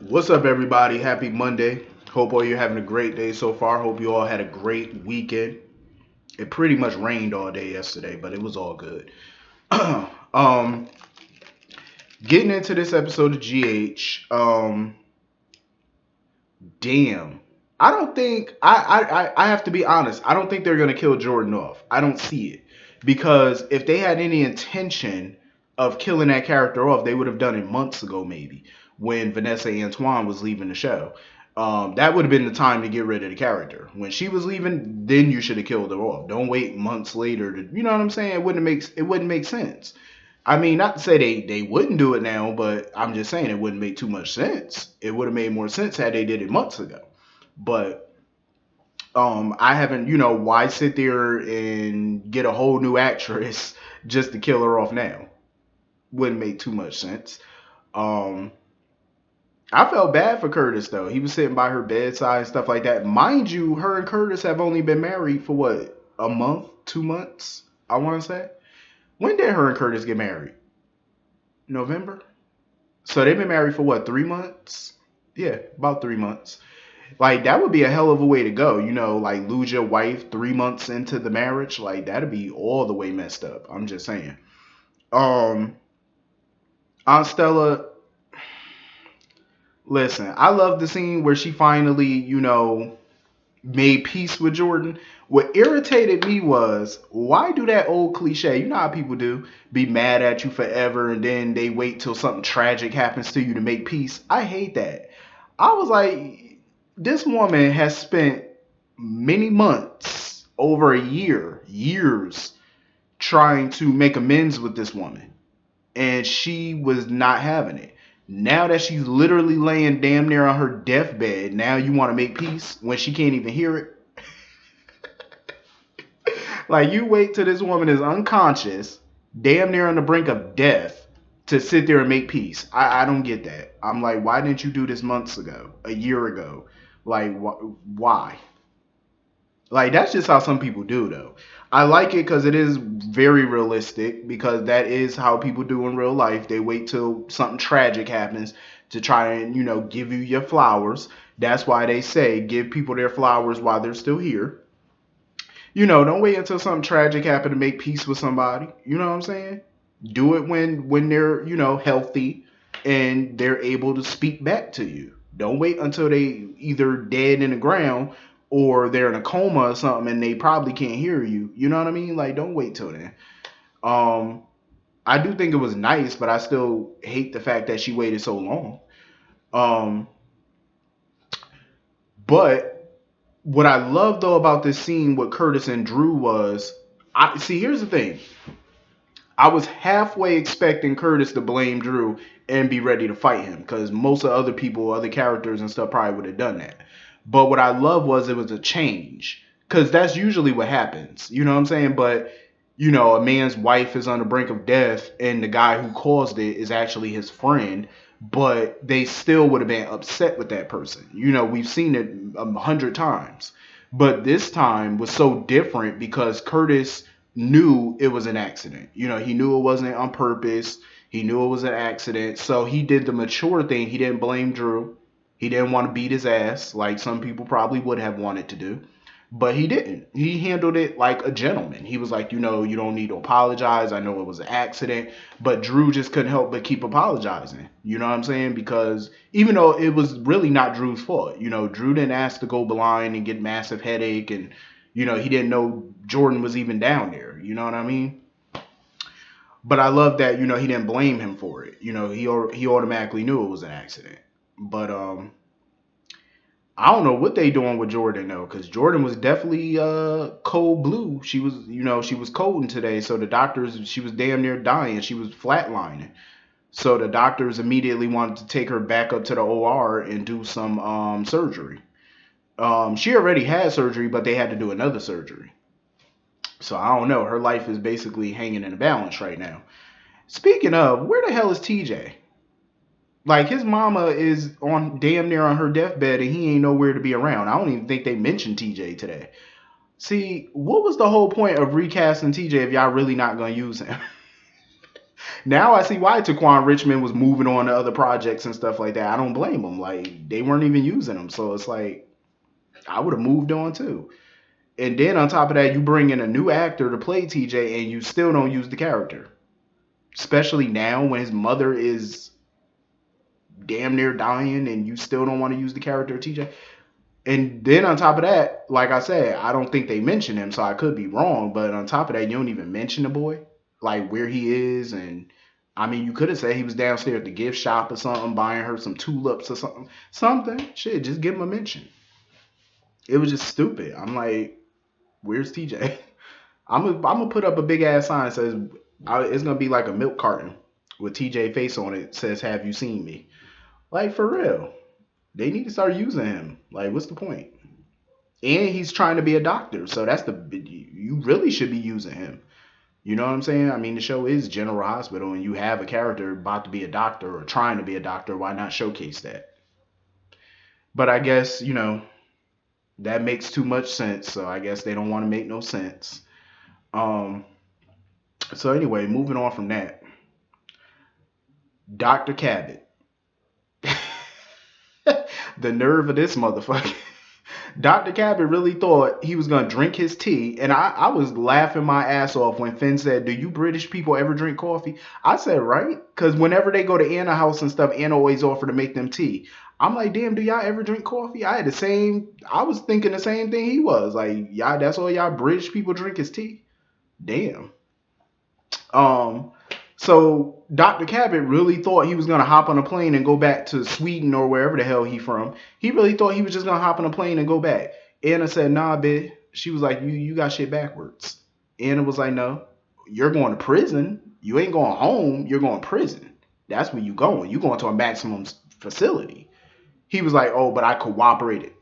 What's up, everybody? Happy Monday. Hope all you're having a great day so far. Hope you all had a great weekend. It pretty much rained all day yesterday, but it was all good. um, Getting into this episode of GH. Damn. I don't think I have to be honest. I don't think they're gonna kill Jordan off. I don't see it because if they had any intention of killing that character off, they would have done it months ago, maybe when Vanessa Antoine was leaving the show. That would have been the time to get rid of the character. When she was leaving, then you should have killed her off. Don't wait months later to, you know what I'm saying? It wouldn't make sense. I mean, not to say they wouldn't do it now, but I'm just saying it wouldn't make too much sense. It would have made more sense had they did it months ago. But I haven't, why sit there and get a whole new actress just to kill her off now? Wouldn't make too much sense. Um, I felt bad for Curtis though. He was sitting by her bedside and stuff like that. Mind you, her and Curtis have only been married for what, a month, 2 months? I want to say. When did her and Curtis get married? November. So they've been married for what, 3 months? Yeah, about 3 months. Like that would be a hell of a way to go, like lose your wife 3 months into the marriage. Like that'd be all the way messed up. I'm just saying. Um, Aunt Stella, listen, I love the scene where she finally, made peace with Jordan. What irritated me was why do that old cliche? You know how people do, be mad at you forever and then they wait till something tragic happens to you to make peace. I hate that. I was like, this woman has spent many months, over a year, years, trying to make amends with this woman, and she was not having it. Now that she's literally laying damn near on her deathbed, now you want to make peace when she can't even hear it? Like, you wait till this woman is unconscious, damn near on the brink of death, to sit there and make peace. I don't get that. I'm like, why didn't you do this months ago, a year ago? Like, why? Like, that's just how some people do, though. I like it because it is very realistic, because that is how people do in real life. They wait till something tragic happens to try and, give you your flowers. That's why they say give people their flowers while they're still here. Don't wait until something tragic happens to make peace with somebody. You know what I'm saying? Do it when they're, healthy and they're able to speak back to you. Don't wait until they either dead in the ground or they're in a coma or something and they probably can't hear you. You know what I mean? Like, don't wait till then. Um, I do think it was nice, but I still hate the fact that she waited so long. Um, but what I love though about this scene with Curtis and Drew was, I see. Here's the thing. I was halfway expecting Curtis to blame Drew and be ready to fight him, because most of the other people, other characters and stuff, probably would have done that. But what I love was it was a change, because that's usually what happens. You know what I'm saying? But a man's wife is on the brink of death, and the guy who caused it is actually his friend. But they still would have been upset with that person. We've seen it 100 times. But this time was so different because Curtis knew it was an accident. He knew it wasn't on purpose. He knew it was an accident. So he did the mature thing. He didn't blame Drew. He didn't want to beat his ass like some people probably would have wanted to do. But he didn't. He handled it like a gentleman. He was like, you don't need to apologize. I know it was an accident. But Drew just couldn't help but keep apologizing. You know what I'm saying? Because even though it was really not Drew's fault, Drew didn't ask to go blind and get massive headache, and he didn't know Jordan was even down there. You know what I mean? But I love that, he didn't blame him for it. He automatically knew it was an accident. But I don't know what they doing with Jordan though, because Jordan was definitely cold blue. She was cold today, so the doctors, she was damn near dying. She was flatlining. So the doctors immediately wanted to take her back up to the OR and do some surgery. She already had surgery, but they had to do another surgery. So I don't know. Her life is basically hanging in a balance right now. Speaking of, where the hell is TJ? Like, his mama is on damn near on her deathbed and he ain't nowhere to be around. I don't even think they mentioned TJ today. See, what was the whole point of recasting TJ if y'all really not gonna use him? Now I see why Taquan Richmond was moving on to other projects and stuff like that. I don't blame them. Like they weren't even using him, so it's like I would have moved on too. And then on top of that, you bring in a new actor to play TJ, and you still don't use the character. Especially now when his mother is damn near dying, and you still don't want to use the character TJ. And then on top of that, like I said, I don't think they mention him, so I could be wrong. But on top of that, you don't even mention the boy, like where he is, and I mean, you could have said he was downstairs at the gift shop or something, buying her some tulips or something. Something. Shit, just give him a mention. It was just stupid. I'm like, where's TJ? I'm gonna put up a big ass sign that says it's gonna be like a milk carton with TJ face on it. Says, "Have you seen me?" Like for real. They need to start using him. Like, what's the point? And he's trying to be a doctor, so that's the you really should be using him. You know what I'm saying? I mean, the show is General Hospital, and you have a character about to be a doctor or trying to be a doctor. Why not showcase that? But I guess that makes too much sense. So I guess they don't want to make no sense. Um. So anyway, moving on from that, Doctor Cabot, the nerve of this motherfucker. Dr. Cabot really thought he was gonna drink his tea, and I was laughing my ass off when Finn said, "Do you British people ever drink coffee?" I said, "Right," because whenever they go to Anna house and stuff, Anna always offer to make them tea. I'm like, "Damn, do y'all ever drink coffee?" I was thinking the same thing he was. Like, y'all, that's all y'all British people drink is tea. Damn. Um, so Dr. Cabot really thought he was gonna hop on a plane and go back to Sweden or wherever the hell he from. He really thought he was just gonna hop on a plane and go back. Anna said, "Nah, bitch." She was like, "You got shit backwards." Anna was like, "No, you're going to prison. You ain't going home. You're going to prison. That's where you going. You going to a maximum facility." He was like, "Oh, but I cooperated."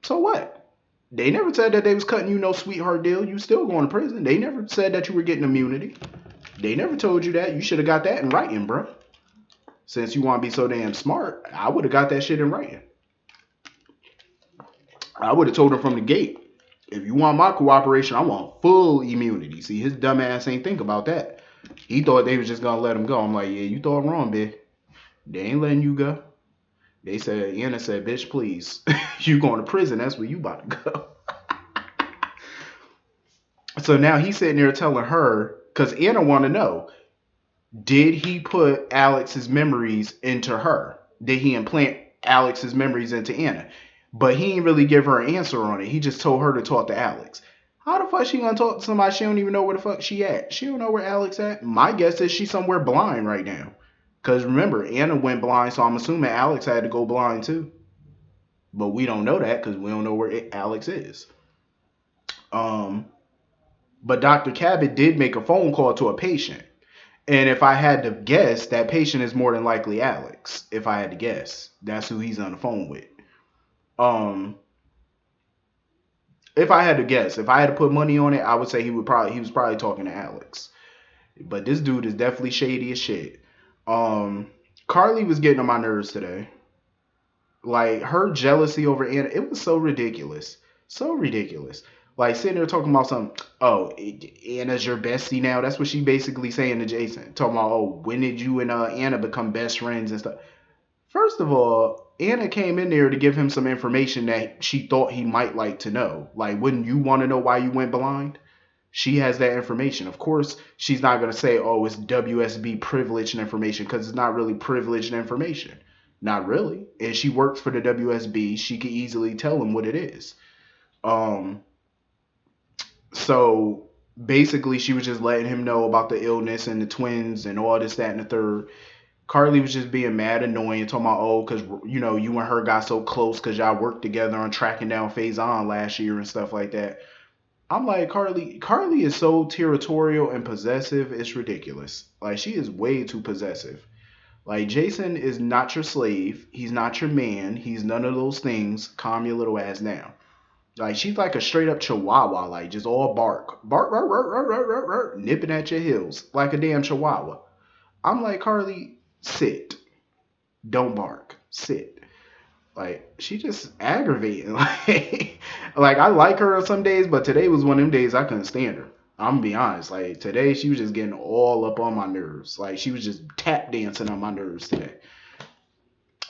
So what? They never said that they was cutting you no sweetheart deal. You still going to prison. They never said that you were getting immunity. They never told you that. You should have got that in writing, bro. Since you want to be so damn smart, I would have got that shit in writing. I would have told him from the gate, if you want my cooperation, I want full immunity. See, his dumb ass ain't think about that. He thought they was just gonna let him go. I'm like, yeah, you thought wrong, bitch. They ain't letting you go. They said, Anna said, "Bitch, please, you going to prison? That's where you about to go." So now he's sitting there telling her, because Anna want to know, did he put Alex's memories into her? Did he implant Alex's memories into Anna? But he didn't really give her an answer on it. He just told her to talk to Alex. How the fuck she gonna talk to somebody she don't even know where the fuck she at? She don't know where Alex at. My guess is she's somewhere blind right now. Cause remember, Anna went blind, so I'm assuming Alex had to go blind too. But we don't know that because we don't know where Alex is. Um, but Dr. Cabot did make a phone call to a patient. And if I had to guess, that patient is more than likely Alex. If I had to guess, that's who he's on the phone with. Um, if I had to guess, if I had to put money on it, I would say he was probably talking to Alex. But this dude is definitely shady as shit. Um, Carly was getting on my nerves today. Like her jealousy over Anna, it was so ridiculous, so ridiculous. Like sitting there talking about something. Oh, Anna's your bestie now. That's what she basically saying to Jason. Talking about, oh, when did you and Anna become best friends and stuff. First of all, Anna came in there to give him some information that she thought he might like to know. Like, wouldn't you want to know why you went blind? She has that information. Of course, she's not going to say, oh, it's WSB privileged information, because it's not really privileged information. Not really. And she works for the WSB. She could easily tell him what it is. Um, so basically, she was just letting him know about the illness and the twins and all this, that, and the third. Carly was just being mad, annoying, talking about, oh, because, you and her got so close because y'all worked together on tracking down Faison last year and stuff like that. I'm like, Carly is so territorial and possessive, it's ridiculous. Like, she is way too possessive. Like, Jason is not your slave. He's not your man. He's none of those things. Calm your little ass down. Like, she's like a straight up chihuahua, like, just all bark. Bark, bark, bark, bark, bark, bark, bark, nipping at your heels like a damn chihuahua. I'm like, Carly, sit. Don't bark. Sit. Like, she just aggravating. Like I like her on some days, but today was one of them days I couldn't stand her. I'm gonna be honest. Like today, she was just getting all up on my nerves. Like she was just tap dancing on my nerves today.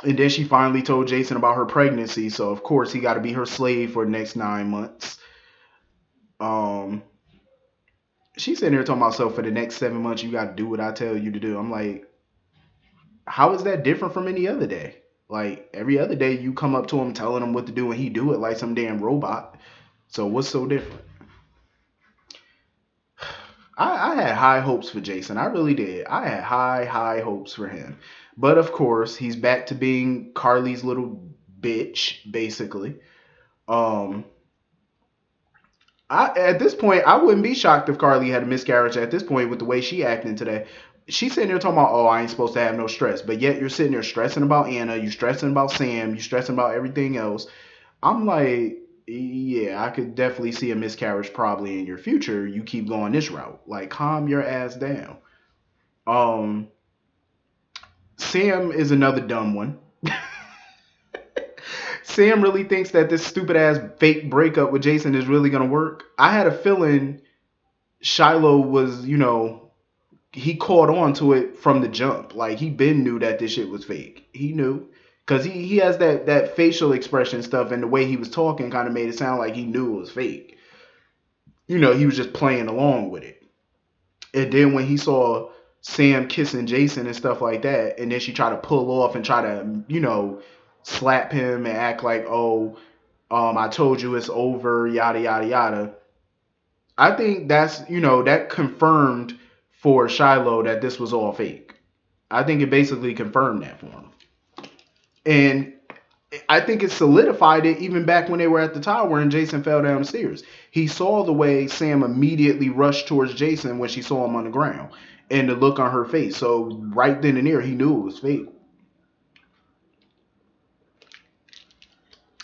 And then she finally told Jason about her pregnancy. So of course he got to be her slave for the next 9 months. Um, she's sitting here talking about, so for the next 7 months you got to do what I tell you to do. I'm like, how is that different from any other day? Like every other day you come up to him telling him what to do and he do it like some damn robot. So what's so different? I had high hopes for Jason. I really did. I had high hopes for him. But of course, he's back to being Carly's little bitch, basically. Um, at this point, I wouldn't be shocked if Carly had a miscarriage at this point with the way she acting today. She's sitting there talking about, oh, I ain't supposed to have no stress. But yet you're sitting there stressing about Anna, you stressing about Sam, you stressing about everything else. I'm like, yeah, I could definitely see a miscarriage probably in your future. You keep going this route. Like, calm your ass down. Um, Sam is another dumb one. Sam really thinks that this stupid ass fake breakup with Jason is really gonna work. I had a feeling Shiloh was, he caught on to it from the jump. Like he been knew that this shit was fake. He knew. Cause he has that facial expression stuff and the way he was talking kind of made it sound like he knew it was fake. He was just playing along with it. And then when he saw Sam kissing Jason and stuff like that, and then she tried to pull off and try to, slap him and act like, oh, I told you it's over, yada yada yada. I think that confirmed for Shiloh that this was all fake. I think it basically confirmed that for him. And I think it solidified it even back when they were at the tower and Jason fell down the stairs. He saw the way Sam immediately rushed towards Jason when she saw him on the ground and the look on her face. So right then and there, he knew it was fake.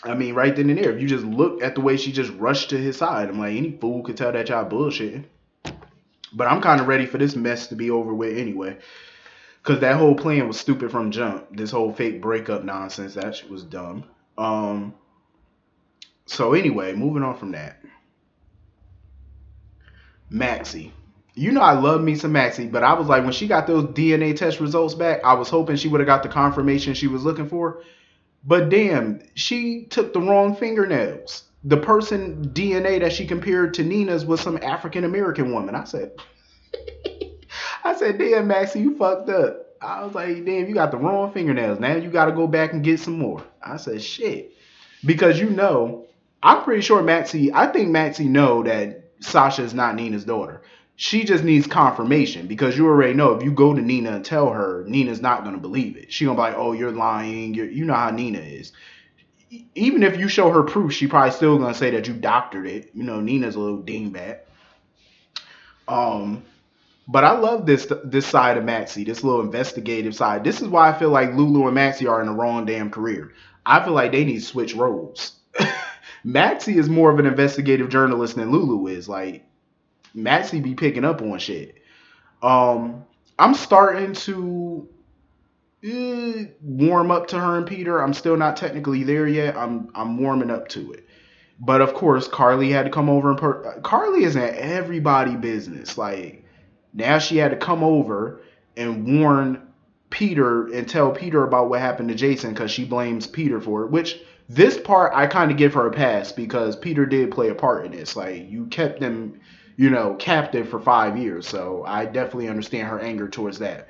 I mean, right then and there, if you just look at the way she just rushed to his side, I'm like, any fool could tell that y'all bullshitting. But I'm kind of ready for this mess to be over with anyway. Because that whole plan was stupid from jump. This whole fake breakup nonsense, that shit was dumb. Um, so anyway, moving on from that. Maxie. I love me some Maxie, but I was like, when she got those DNA test results back, I was hoping she would have got the confirmation she was looking for. But damn, she took the wrong fingernails. The person DNA that she compared to Nina's was some African American woman. I said, damn, Maxie, you fucked up. I was like, damn, you got the wrong fingernails. Now you got to go back and get some more. I said, shit. Because I'm pretty sure I think Maxie know that Sasha is not Nina's daughter. She just needs confirmation because you already know if you go to Nina and tell her, Nina's not going to believe it. She going to be like, oh, you're lying. You know how Nina is. Even if you show her proof, she probably still going to say that you doctored it. Nina's a little dingbat. Um, but I love this side of Maxie, this little investigative side. This is why I feel like Lulu and Maxie are in the wrong damn career. I feel like they need to switch roles. Maxie is more of an investigative journalist than Lulu is. Like Maxie be picking up on shit. I'm starting to warm up to her and Peter. I'm still not technically there yet. I'm warming up to it. But of course, Carly had to come over and Carly is in everybody business. Like now she had to come over and warn Peter and tell Peter about what happened to Jason because she blames Peter for it. Which this part I kind of give her a pass because Peter did play a part in this. Like you kept them, captive for 5 years. So I definitely understand her anger towards that.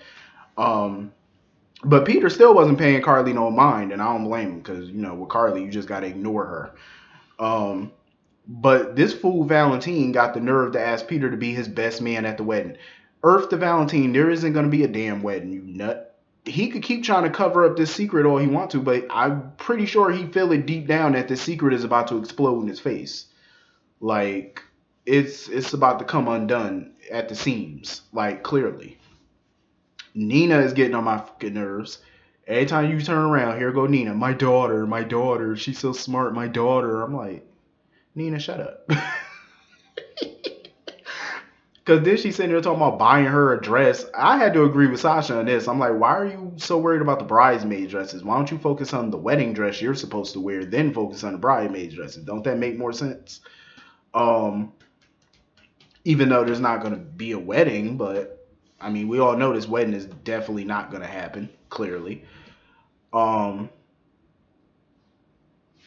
But Peter still wasn't paying Carly no mind, and I don't blame him because with Carly you just gotta ignore her. Um, but this fool Valentine got the nerve to ask Peter to be his best man at the wedding. Earth to Valentine, there isn't going to be a damn wedding, you nut. He could keep trying to cover up this secret all he wants to, but I'm pretty sure he feel it deep down that this secret is about to explode in his face. Like it's about to come undone at the seams, like clearly. Nina is getting on my fucking nerves. Every time you turn around, here go Nina. My daughter, she's so smart, my daughter. I'm like, Nina, shut up. Because then she's sitting there talking about buying her a dress. I had to agree with Sasha on this. I'm like, why are you so worried about the bridesmaid dresses? Why don't you focus on the wedding dress you're supposed to wear, then focus on the bridesmaid dresses? Don't that make more sense? Um, even though there's not going to be a wedding. But I mean, we all know this wedding is definitely not going to happen. Clearly, um,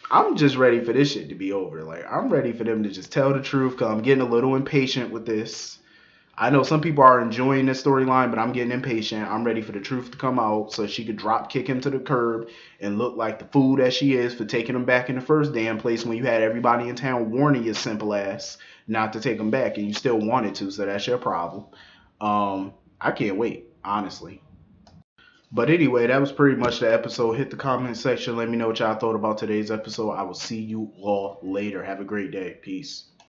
I'm just ready for this shit to be over. Like, I'm ready for them to just tell the truth. Cause I'm getting a little impatient with this. I know some people are enjoying this storyline, but I'm getting impatient. I'm ready for the truth to come out so she could drop kick him to the curb and look like the fool that she is for taking him back in the first damn place when you had everybody in town warning your simple ass not to take him back and you still wanted to, so that's your problem. I can't wait, honestly. But anyway, that was pretty much the episode. Hit the comment section. Let me know what y'all thought about today's episode. I will see you all later. Have a great day. Peace.